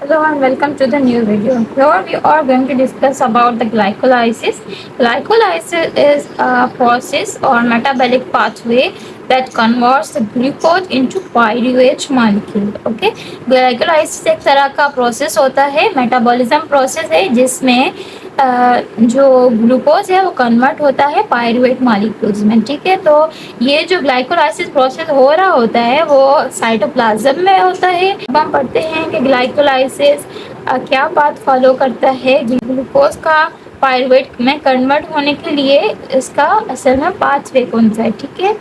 Hello and welcome to the new video. Here we are going to discuss about the glycolysis. Glycolysis is a process or metabolic pathway that converts the glucose into pyruvate molecule. Okay, glycolysis एक तरह का process होता है, metabolism process है जिसमें जो glucose है वो कन्वर्ट होता है पायरुवेट मॉलिक्यूल्स में. ठीक है, तो ये जो ग्लाइकोलाइसिस प्रोसेस हो रहा होता है वो साइटोप्लाज्म में होता है. अब हम पढ़ते हैं कि ग्लाइकोलाइसिस क्या बात फॉलो करता है. ग्लूकोज का पायरुवेट में कन्वर्ट होने के लिए इसका असल में पाथवे कौन सा है. ठीक है,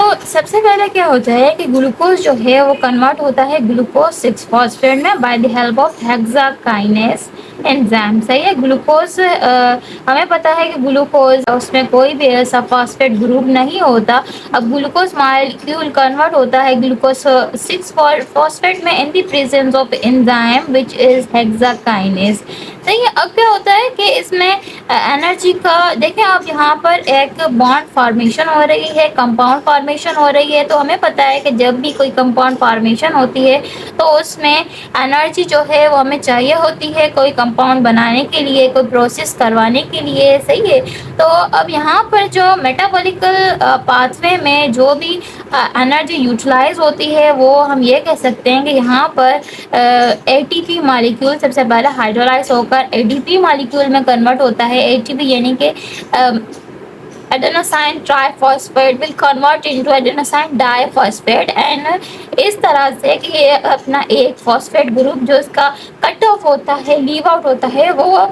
तो सबसे पहले क्या होता है कि ग्लूकोज जो है वो कन्वर्ट होता है ग्लूकोज 6 फॉस्फेट में by the help of hexokinase enzyme. सही है. ग्लूकोज हमें पता है कि ग्लूकोज उसमें कोई भी ऐसा फॉस्फेट ग्रुप नहीं होता. अब ग्लूकोज मॉलिक्यूल कन्वर्ट होता है ग्लूकोज 6 फॉस्फेट में in the presence of enzyme which is hexokinase. सही है. अब क्या होता है कि इसमें एनर्जी का देखें आप, यहाँ पर एक बॉन्ड फॉर्मेशन हो रही है, कंपाउंड फॉर्मेशन हो रही है. तो हमें पता है कि जब भी कोई कंपाउंड फॉर्मेशन होती है तो उसमें एनर्जी जो है वो हमें चाहिए होती है कोई कंपाउंड बनाने के लिए, कोई प्रोसेस करवाने के लिए. सही है. तो अब यहाँ पर जो मेटाबॉलिकल पाथवे में जो भी एनर्जी यूटिलाइज होती है वो हम ये कह सकते हैं कि यहाँ पर एटीपी मॉलिक्यूल सबसे पहले हाइड्रोलाइज होकर एडीपी मॉलिक्यूल में कन्वर्ट होता है. एटीपी यानी कि adenosine triphosphate will convert into adenosine diphosphate. And इस तरह से कि ये अपना एक फॉस्फेट ग्रुप जो इसका कट ऑफ होता है, लीव आउट होता है, वो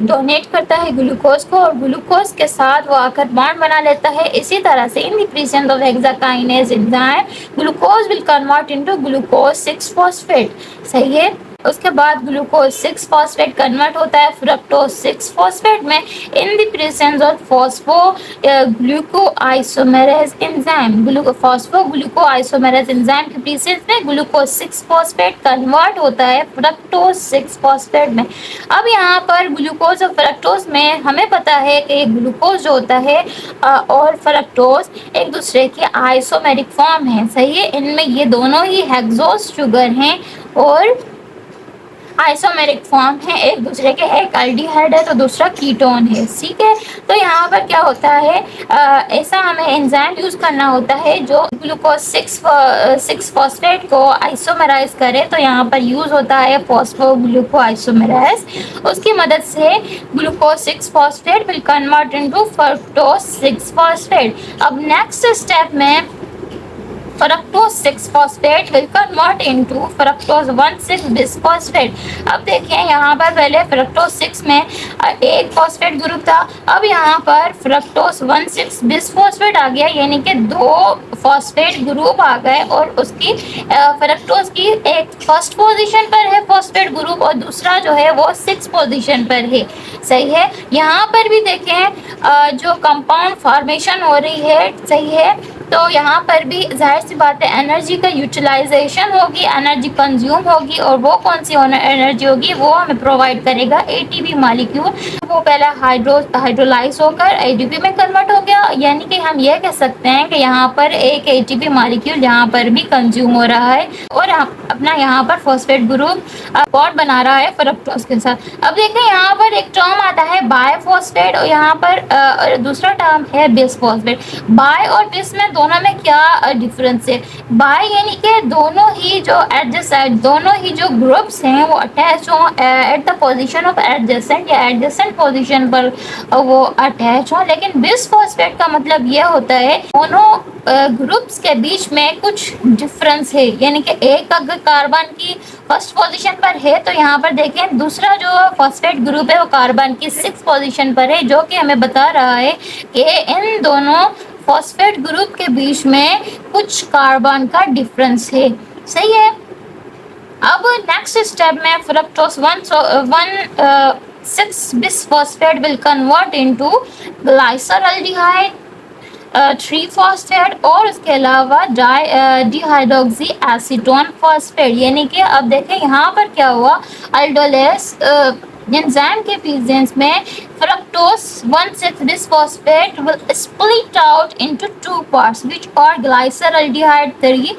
डोनेट करता है ग्लूकोज को और ग्लूकोज के साथ वो आकर बॉन्ड बना लेता है. इसी तरह से in the presence of hexokinase enzyme glucose will convert into glucose 6 phosphate. सही है. उसके बाद ग्लूकोज 6 फॉस्फेट कन्वर्ट होता है फ्रक्टोज 6 फॉस्फेट में in the presence of phosphoglucoisomerase enzyme. Phosphoglucoisomerase enzyme के प्रेजेंस में ग्लूकोज 6 फॉस्फेट कन्वर्ट होता है फ्रक्टोज 6 फॉस्फेट में. अब यहाँ पर ग्लूकोज और फ्रक्टोज में हमें पता है कि ग्लूकोज जो होता है और फ्रक्टोज एक दूसरे के आइसोमेरिक फॉर्म है. सही है. इनमें ये दोनों ही हेक्सोस शुगर हैं और आइसोमेरिक फॉर्म है एक दूसरे के. एक एल्डिहाइड है तो दूसरा कीटोन है. ठीक है. तो यहाँ पर क्या होता है, ऐसा हमें एंजाइम यूज करना होता है जो ग्लूकोज 6 फॉस्फेट को आइसोमराइज करे. तो यहाँ पर यूज होता है फॉस्फो ग्लूको आइसोमराइज. उसकी मदद से glucose 6 phosphate will convert into fructose 6 phosphate. अब नेक्स्ट स्टेप में fructose 6 phosphate will convert into fructose 1,6 bisphosphate. अब देखिए यहाँ पर पहले fructose 6 में एक फॉस्फेट ग्रुप था. अब यहाँ पर fructose 1,6 bisphosphate आ गया, यानी कि 2 फॉस्फेट ग्रुप आ गए और उसकी फ्रक्टोज की एक फर्स्ट पोजीशन पर है फॉस्फेट ग्रुप और दूसरा जो है वो 6 पोजीशन पर है. सही है. यहाँ पर भी देखें जो कंपाउंड फॉर्मेशन हो रही है. सही है. तो यहाँ पर भी जाहिर सी बात है एनर्जी का यूटिलाइजेशन होगी, एनर्जी कंज्यूम होगी और वो कौन सी एनर्जी होगी वो हमें प्रोवाइड करेगा एटीपी मॉलिक्यूल. वो पहले हाइड्रोलाइज होकर एटीपी में कन्वर्ट हो गया. यानी कि हम ये कह सकते हैं कि यहाँ पर एक एटीपी मॉलिक्यूल यहाँ पर भी कंज्यूम हो रहा है और अपना यहाँ पर फॉस्फेट ग्रुप बॉन्ड बना रहा है फ्रक्टोज के साथ. अब देखें यहाँ पर एक टर्म आता है बायफॉस्फेट और यहाँ पर दूसरा टर्म है बिसफॉस्फेट. बाय और बिस में दोनों में क्या डिफरेंस है. बाय यानी कि दोनों ही जो एडजेसेंट, दोनों ही जो ग्रुप्स हैं वो अटैच हो at the position of adjacent या एडजेसेंट पोजीशन पर वो अटैच हो. लेकिन बिसफॉस्फेट का मतलब ये होता है दोनों ग्रुप्स के बीच में कुछ डिफरेंस है. यानी कि एक अगर कार्बन की फर्स्ट पोजीशन पर है तो यहाँ पर देखें दूसरा जो फॉस्फेट ग्रुप है वो कार्बन की 6 पोजीशन पर है, जो कि हमें बता रहा है कि इन दोनों फॉस्फेट ग्रुप के बीच में कुछ कार्बन का डिफरेंस है. सही है. अब नेक्स्ट स्टेप में fructose 1,6 bisphosphate will convert into glyceraldehyde 3 phosphate और उसके अलावा डिहाइड्रोक्सी एसीटोन फॉस्फेट. यानी कि अब देखें यहाँ पर क्या हुआ, अल्डोलेस एंजाइम के प्रेजेंस में fructose 1,6 bisphosphate will split out into 2 parts which are glyceraldehyde 3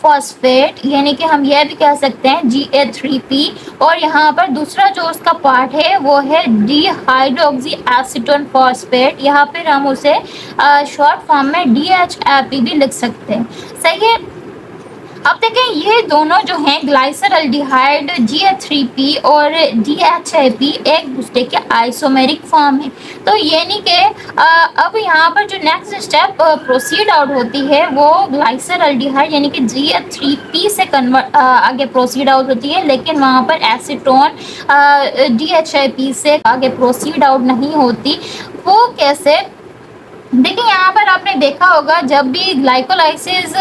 phosphate, यानी कि हम यह भी कह सकते हैं Ga3P, और यहाँ पर दूसरा जो उसका पार्ट है वो है डिहाइड्रोक्सी एसीटोन फॉस्फेट, यहाँ पर हम उसे शॉर्ट फॉर्म में DHAP भी लिख सकते हैं। सही है। अब देखें ये दोनों जो हैं ग्लाइसरल्डिहाइड Ga3P और DHAP एक दूसरे के आइसोमेरिक फॉर्म है। तो यानी कि अब यहाँ पर जो नेक्स्ट स्टेप प्रोसीड आउट होती है वो ग्लाइसरल्डिहाइड यानी कि Ga3P से कन्वर्ट आगे प्रोसीड आउट होती है, लेकिन वहाँ पर एसीटोन DHAP से आगे प्रोसीड आउट नहीं होती। वो कैसे? देखिए यहाँ पर आपने देखा होगा जब भी ग्लाइकोलाइसिस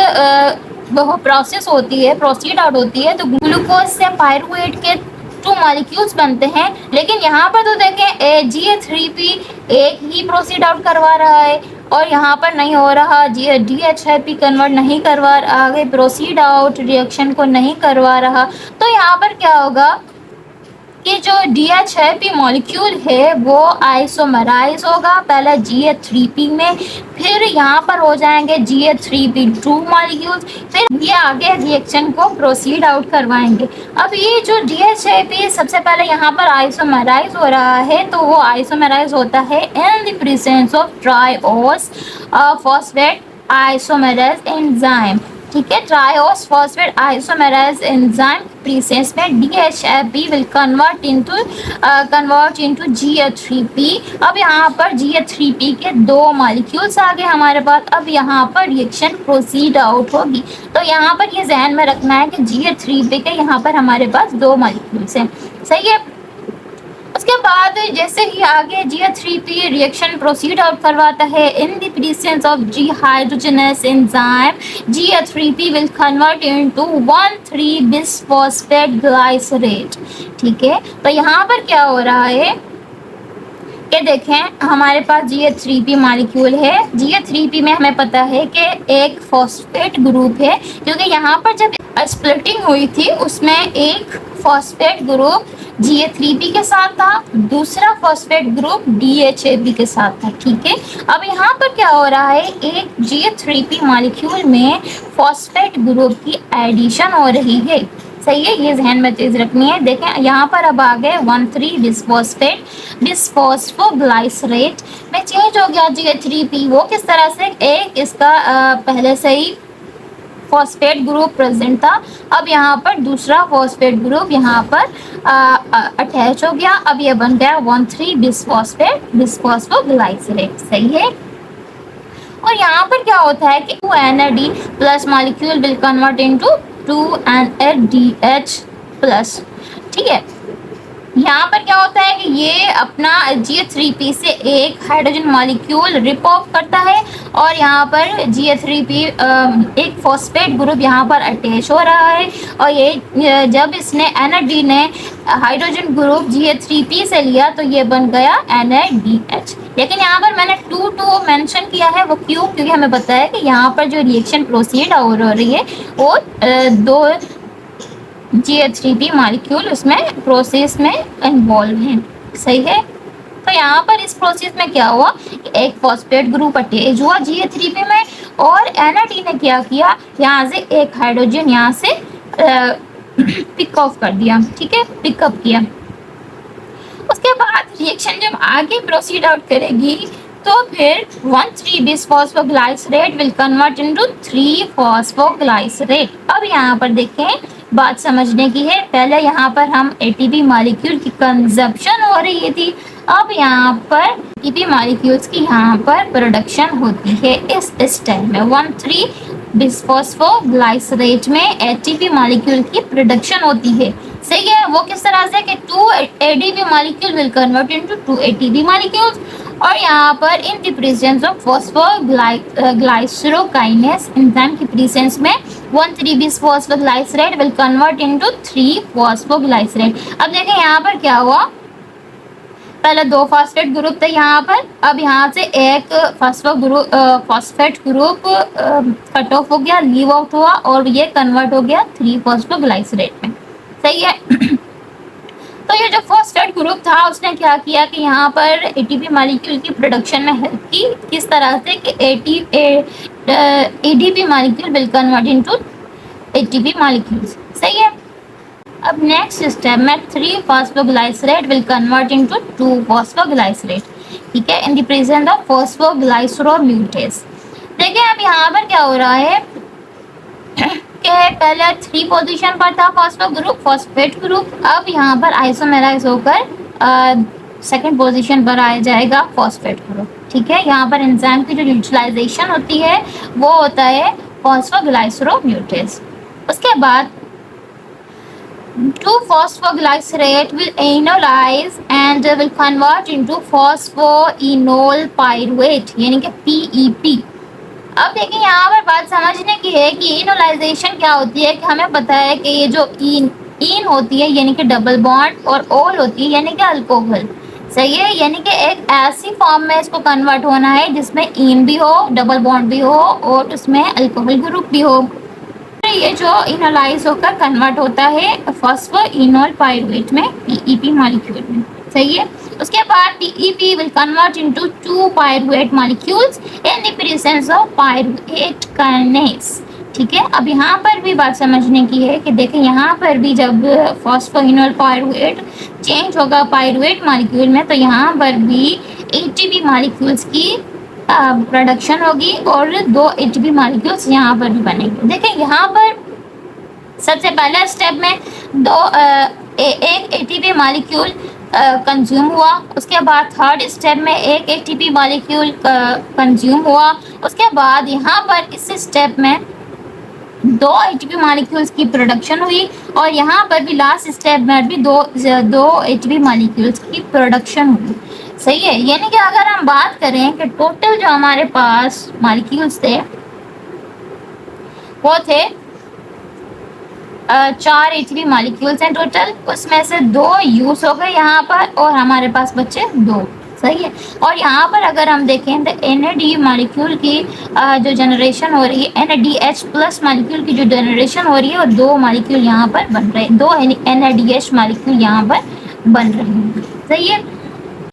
वो प्रोसेस होती है, प्रोसीड आउट होती है, तो ग्लूकोज से पायरुवेट के 2 मॉलिक्यूल्स बनते हैं, लेकिन यहाँ पर तो देखें Ga3P एक ही प्रोसीड आउट करवा रहा है और यहाँ पर नहीं हो रहा, DHAP कन्वर्ट नहीं करवा, आगे प्रोसीड आउट रिएक्शन को नहीं करवा रहा। तो यहाँ पर क्या होगा कि जो DHAP मॉलिक्यूल है वो आइसोमराइज होगा पहले Ga3P में, फिर यहाँ पर हो जाएंगे Ga3P2 मॉलिक्यूल्स, फिर ये आगे रिएक्शन को प्रोसीड आउट करवाएंगे। अब ये जो DHAP सबसे पहले यहाँ पर आइसोमराइज हो रहा है, तो वो आइसोमराइज होता है in the presence of triose phosphate isomerase enzyme. ठीक है, triose phosphate isomerase enzyme presence में DHAP will convert into Ga3P। अब यहाँ पर Ga3P के 2 मॉलिक्यूल्स आ गए हमारे पास। अब यहाँ पर रिएक्शन प्रोसीड आउट होगी, तो यहाँ पर ये जहन में रखना है कि Ga3P के यहाँ पर हमारे पास 2 मॉलिक्यूल्स हैं। सही है। उसके बाद जैसे ही आगे Ga3P रिएक्शन प्रोसीड आउट करवाता है in the presence of dehydrogenase enzyme, Ga3P will convert into one three bisphosphate glycerate. ठीक है, तो यहाँ पर क्या हो रहा है कि देखें हमारे पास Ga3P मॉलिक्यूल है। Ga3P में हमें पता है कि एक फॉस्फेट ग्रुप है, क्योंकि यहाँ पर जब स्प्लिटिंग हुई थी उसमें एक फॉस्फेट ग्रुप Ga3P के साथ था, दूसरा फॉस्फेट ग्रुप DHAP के साथ था। ठीक है, अब यहाँ पर क्या हो रहा है, एक Ga3P मॉलिक्यूल में फॉस्फेट ग्रुप की एडिशन हो रही है। सही है, ये जहन में चीज रखनी है। देखें यहाँ पर अब आ गए 1,3-बिसफॉस्फोग्लाइसरेट में चेंज हो गया Ga3P। वो किस तरह से, एक इसका पहले से ही फॉस्फेट ग्रुप प्रेजेंट था, अब यहाँ पर दूसरा फॉस्फेट ग्रुप यहाँ पर अटैच हो गया, अब ये बन गया 1,3-बिसफॉस्फोग्लाइसरेट। सही है। और यहाँ पर क्या होता है कि 2NAD plus molecule will convert into 2NADH plus. ठीक है, यहाँ पर क्या होता है कि ये अपना Ga3P से एक हाइड्रोजन मॉलिक्यूल रिप ऑफ करता है और यहाँ पर Ga3P एक फॉस्फेट ग्रुप यहाँ पर अटैच हो रहा है, और ये जब इसने NAD ने हाइड्रोजन ग्रुप Ga3P से लिया तो ये बन गया NADH। लेकिन यहाँ पर मैंने 2 मेंशन किया है, वो क्यों? क्योंकि हमें पता है कि यहाँ पर जो रिएक्शन प्रोसीड हो रही है वो 2 Ga3P मॉलिक्यूल उसमें प्रोसेस में इन्वॉल्व हैं। सही है। तो यहाँ पर इस प्रोसेस में क्या हुआ, एक फॉस्फेट ग्रुप अटैच हुआ Ga3P में और NAD ने क्या किया, यहाँ से एक हाइड्रोजन यहाँ से पिक ऑफ कर दिया। ठीक है, पिकअप किया। उसके बाद रिएक्शन जब आगे प्रोसीड आउट करेगी तो फिर 1,3-बिसफॉस्फोग्लाइसरेट विल कन्वर्ट इनटू 3-फॉस्फोग्लाइसरेट। अब यहाँ पर देखें, बात समझने की है। पहले यहाँ पर हम ATP मॉलिक्यूल की कंजप्शन हो रही थी, अब यहाँ पर ATP मॉलिक्यूल्स की यहाँ पर प्रोडक्शन होती है। इस स्टेप में 1,3-बिसफॉस्फोग्लाइसरेट में ATP मॉलिक्यूल की प्रोडक्शन होती है। सही है। वो किस तरह से कि 2 ADP molecule will convert into 2 ATP molecules, और यहाँ पर in the presence of phosphoglycerokinase enzyme की प्रेजेंस में one three bisphosphoglycerate will convert into three phosphoglycerate. अब देखें यहाँ पर क्या हुआ, पहले 2 फॉस्फेट ग्रुप थे यहाँ पर, अब यहाँ से एक फॉस्फेट ग्रुप कट ऑफ हो गया, लीव आउट हुआ और ये कन्वर्ट हो गया 3-फॉस्फोग्लाइसरेट में। सही है। तो ये जो फॉस्फेट ग्रुप था उसने क्या किया कि यहाँ पर ATP मॉलिक्यूल की प्रोडक्शन में हेल्प की। किस तरह से कि ADP molecule will convert into ATP molecules. सही है। अब नेक्स्ट स्टेप में 3 phosphoglycerate will convert into 2 phosphoglycerate, ठीक है, in the presence of phosphoglyceromutase। देखिए अब यहाँ पर क्या हो रहा है कि पहले 3 पोजीशन पर था फॉस्फो ग्रुप, फॉस्फेट ग्रुप, अब यहाँ पर आइसोमेराइज होकर सेकंड पोजीशन पर आ जाएगा फॉस्फेट ग्रुप, ठीक है। यहाँ पर एंजाइम की जो यूटिलाइजेशन होती है वो होता है फॉस्फोग्लाइसरोम्यूटेज। उसके बाद 2 phosphoglycerate will enolize and will convert into phosphoenol pyruvate यानी कि PEP। अब देखिए यहाँ पर बात समझने की है कि इनोलाइजेशन क्या होती है, कि हमें पता है कि ये जो इन होती है यानी कि डबल बॉन्ड और ओल होती है यानी कि अल्कोहल, सही है, यानी कि एक ऐसी फॉर्म में इसको कन्वर्ट होना है जिसमें इन भी हो, डबल बॉन्ड भी हो और उसमें अल्कोहल ग्रुप भी हो। ये जो इनोलाइज होकर कन्वर्ट होता है फॉस्फोइनोल पायरुवेट में, पीईपी मॉलिक्यूल में, सही है। उसके बाद PEP will convert into 2 pyruvate molecules in the presence of pyruvate kinase, ठीक है। अब यहाँ पर भी बात समझने की है कि देखें यहाँ पर भी जब फॉस्फोइनोल पायरुवेट चेंज होगा पायरुवेट मॉलिक्यूल में तो यहाँ पर भी एटीपी मॉलिक्यूल्स की प्रोडक्शन होगी और 2 एटीपी मॉलिक्यूल्स यहाँ पर भी बनेंगे। देखिए यहाँ पर सबसे पहले स्टेप में एक एटीपी मॉलिक्यूल कंज्यूम हुआ, उसके बाद थर्ड स्टेप में एक एटीपी मॉलिक्यूल कंज्यूम हुआ, उसके बाद यहाँ पर इस स्टेप में 2 एटीपी मॉलिक्यूल्स की प्रोडक्शन हुई और यहाँ पर भी लास्ट स्टेप में भी दो एटीपी मॉलिक्यूल्स की प्रोडक्शन हुई, सही है। यानी कि अगर हम बात करें कि टोटल जो हमारे पास मॉलिक्यूल्स थे वो थे 4 एटीपी मॉलिक्यूल्स हैं टोटल, उसमें से 2 यूज हो गए यहाँ पर और हमारे पास बचे 2, सही है। और यहाँ पर अगर हम देखें तो NAD मॉलिक्यूल की जो जनरेशन हो रही है, NADH प्लस मॉलिक्यूल की जो जनरेशन हो रही है और 2 मॉलिक्यूल यहाँ पर बन रहे हैं, 2 NADH मॉलिक्यूल यहाँ पर बन रहे हैं, सही है।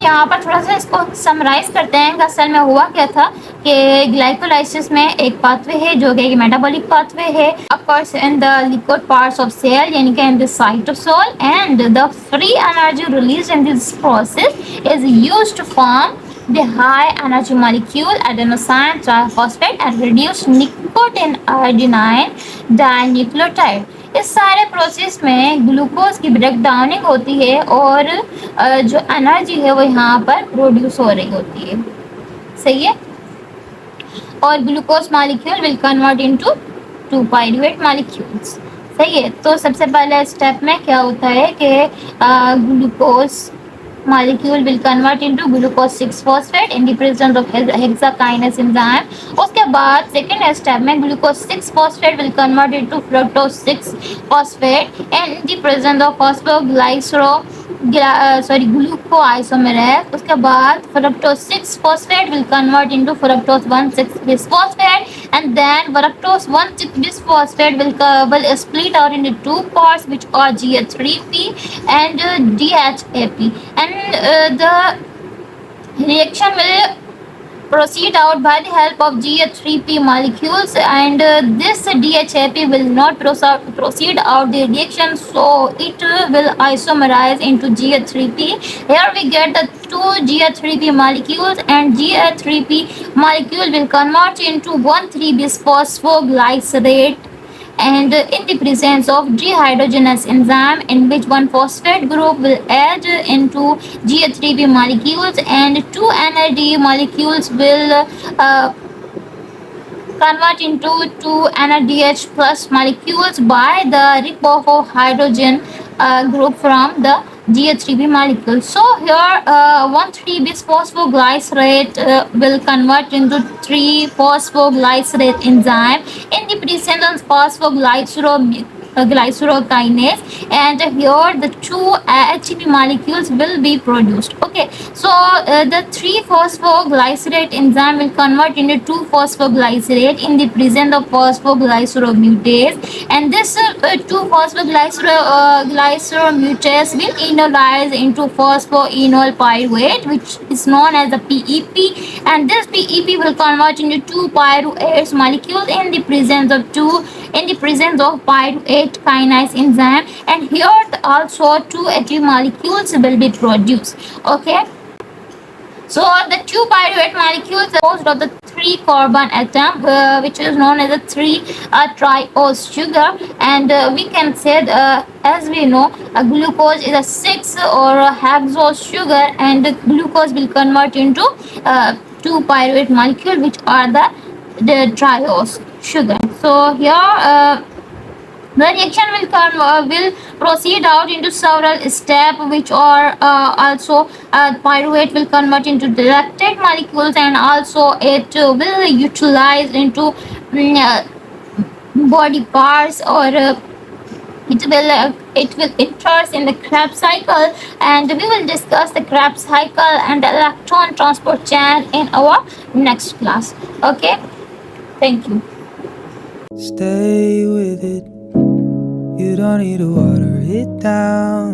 यहाँ पर थोड़ा सा इसको समराइज करते हैं कि असल में हुआ क्या था कि ग्लाइकोलाइसिस में एक पाथवे है जो कि मेटाबॉलिक पाथवे है, occurs in the liquid parts of cell यानी कि in the cytosol, and the free energy released in this process is used to form the high energy molecule adenosine triphosphate and reduce nicotine adenine dinucleotide। इस सारे process में glucose की break Downing होती है और जो एनर्जी है वो यहाँ पर प्रोड्यूस हो रही होती है, सही है। और glucose molecule will convert into 2 pyruvate molecules, सही है। तो सबसे पहले स्टेप में क्या होता है कि glucose molecule will convert into glucose 6 phosphate in the presence of hexakinase enzyme। उसके बाद सेकेंड स्टेप में glucose 6 phosphate will convert into fructose 6 phosphate in the presence of glucoisomerase। उसके बाद fructose 6 phosphate will convert into fructose 1,6 bisphosphate and then fructose 1,6 bisphosphate will split out into 2 parts which are GH3P and DHAP, and the reaction will proceed out by the help of GH3P molecules, and this DHAP will not proceed out the reaction, so it will isomerize into GH3P। Here we get the 2 GH3P molecules and GH3P molecule will convert into 1,3-bisphosphoglycerate and in the presence of dehydrogenase enzyme in which 1 phosphate group will add into GH3P molecules and 2 NAD molecules will convert into 2 NADH plus molecules by the rip-off of hydrogen group from the GH3P molecule. So here 1,3-bisphosphoglycerate will convert into 3-phosphoglycerate enzyme in the presence of phosphoglycerate glycerokinase, and here the two ATP molecules will be produced. Okay, so the 3-phosphoglycerate enzyme will convert into 2-phosphoglycerate in the presence of phosphoglyceromutase, and this 2-phosphoglyceromutase will enolize into phosphoenol pyruvate, which is known as the PEP, and this PEP will convert into 2-pyruvates molecules in the presence of pyruvate kinase enzyme, and here also 2 ATP molecules will be produced. Okay, so the 2 pyruvate molecules are composed of the 3 carbon atom, which is known as a 3 triose sugar, and we can say as we know, glucose is a 6 or a hexose sugar, and glucose will convert into 2 pyruvate molecule, which are the triose sugar. So here the reaction will proceed out into several steps, which are also pyruvate will convert into directed molecules, and also it will utilize into body parts, or it will enters in the Krebs cycle, and we will discuss the Krebs cycle and electron transport chain in our next class. Okay, thank you. Stay with it. You don't need to water it down.